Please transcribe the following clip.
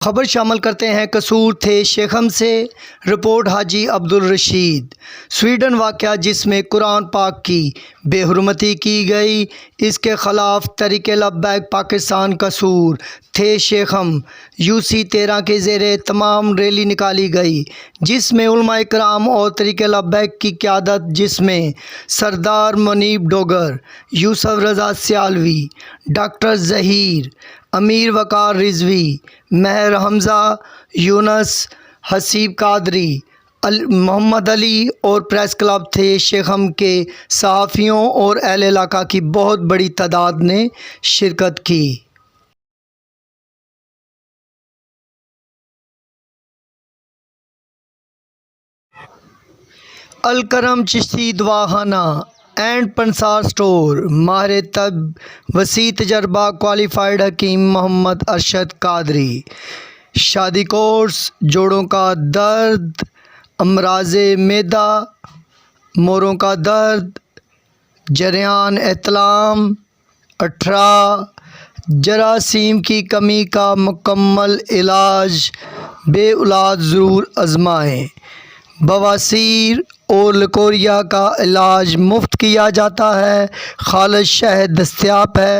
خبر شامل کرتے ہیں قصور تھے شیخم سے۔ رپورٹ حاجی عبدالرشید۔ سویڈن واقعہ جس میں قرآن پاک کی بے حرمتی کی گئی، اس کے خلاف تحریک لبیک پاکستان قصور تھے شیخم UC 13 کے زیر تمام ریلی نکالی گئی، جس میں علماء کرام اور تحریک لبیک کی قیادت، جس میں سردار منیب ڈوگر، یوسف رضا سیالوی، ڈاکٹر ظہیر، امیر وقار رضوی، مہر حمزہ، یونس، حسیب قادری، محمد علی اور پریس کلب تھے شیخم کے صحافیوں اور اہل علاقہ کی بہت بڑی تعداد نے شرکت کی۔ الکرم چشتی دواخانہ اینڈ پنسار سٹور، ماہر طب، وسیع تجربہ، کوالیفائڈ حکیم محمد ارشد قادری۔ شادی کورس، جوڑوں کا درد، امراض معدہ، موڑوں کا درد، جریان احتلام، 18 جراثیم کی کمی کا مکمل علاج، بے اولاد ضرور آزمائیں۔ بواسیر اور لکوریا کا علاج مفت کیا جاتا ہے، خالص شہد دستیاب ہے۔